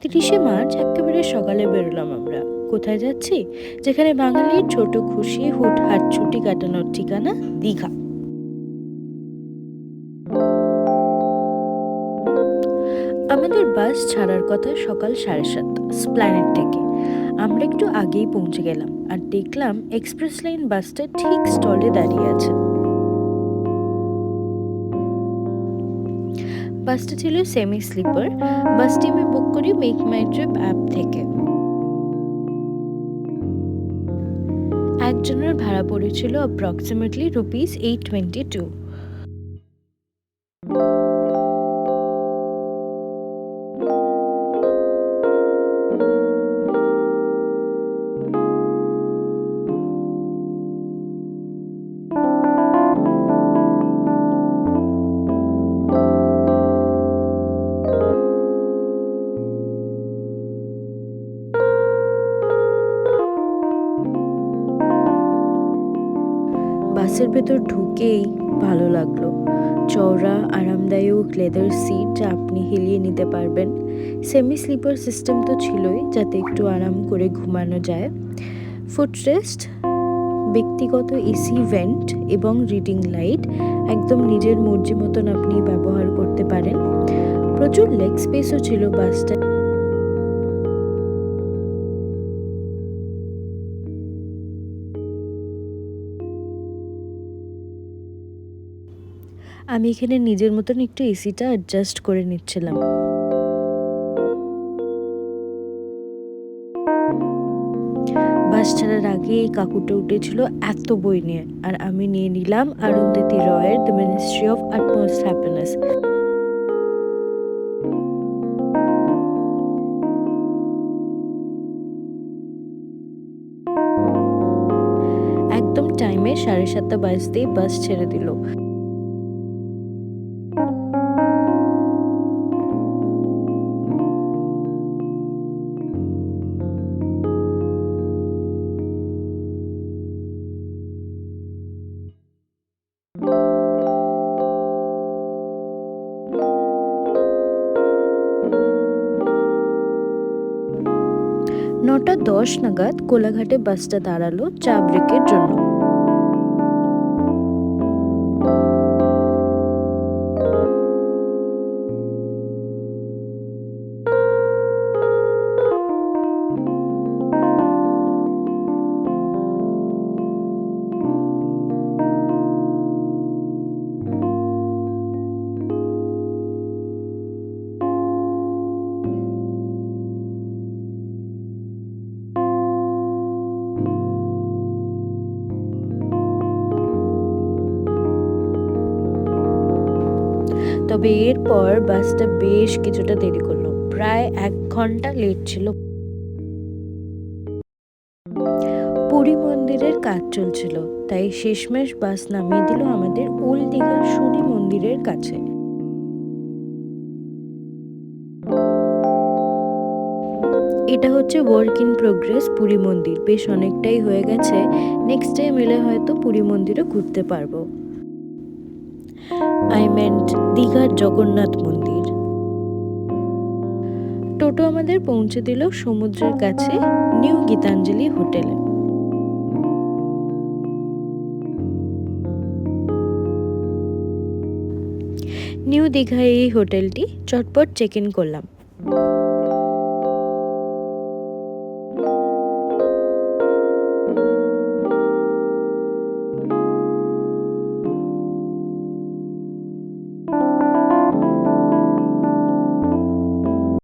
30শে March এক্কেবারে সকালে বেরোলাম আমরা। কোথায় যাচ্ছি? যেখানে বাঙালির ছোট খুশি হুটহাট ছুটি কাটানোর ঠিকানা, দীঘা। আমাদের বাস ছাড়ার কথা সকাল 7:30 স্প্ল্যানেড থেকে। আমরা একটু আগেই পৌঁছে গেলাম আর দেখলাম এক্সপ্রেস লাইন বাসটা ঠিক স্টলে দাঁড়িয়ে আছে। বাসটা ছিল সেমি স্লিপার। বাসটি আমি বুক করি মেক মাই ট্রিপ অ্যাপ থেকে। একজনের ভাড়া পড়েছিল অ্যাপ্রক্সিমেটলি রুপিস 822। বাসের ভেতর ঢুকেই ভালো লাগলো। চওড়া আরামদায়ক লেদার সিট যা আপনি হিলিয়ে নিতে পারবেন। সেমি স্লিপার সিস্টেম তো ছিলই, যাতে একটু আরাম করে ঘুমানো যায়। ফুটরেস্ট, ব্যক্তিগত এসি ভেন্ট এবং রিডিং লাইট একদম নিজের মর্জি মতন আপনি ব্যবহার করতে পারেন। প্রচুর লেগ স্পেসও ছিল বাসটা। আমি এখানে নিজের মতন একটু এসিটা অ্যাডজাস্ট করে নিচ্ছিলাম। বাস ছাড়ার আগে এই কাকুটা উঠেছিল এত বই নিয়ে, আর আমি নিয়ে নিলাম অরুন্ধতী রয়ের the ministry of utmost happiness. একদম টাইমে 7:30 বাজতেই বাস ছেড়ে দিল। নটা 10 নাগাদ কোলাঘাটে বাসটা দাঁড়ালো চা ব্রেকের জন্য। তবে এরপর বাসটা বেশ কিছুটা দেরি করলো, প্রায় 1 ঘন্টা লেট ছিল। পুরী মন্দিরের কাজ চলছিল, তাই শেষমেশ বাস নামিয়ে দিল আমাদের ওল্ড দীঘার শনি মন্দিরের কাছে। এটা হচ্ছে ওয়ার্ক ইন প্রোগ্রেস পুরী মন্দির। বেশ অনেকটাই হয়ে গেছে, নেক্সট টাইম এলে হয়তো পুরী মন্দিরও ঘুরতে পারবো। আই মেন্ট দীঘার জগন্নাথ মন্দির। টোটো আমাদের পৌঁছে দিল সমুদ্রের কাছে নিউ গীতাঞ্জলি হোটেলে। নিউ দীঘায় এই হোটেলটি। চটপট চেক ইন করলাম।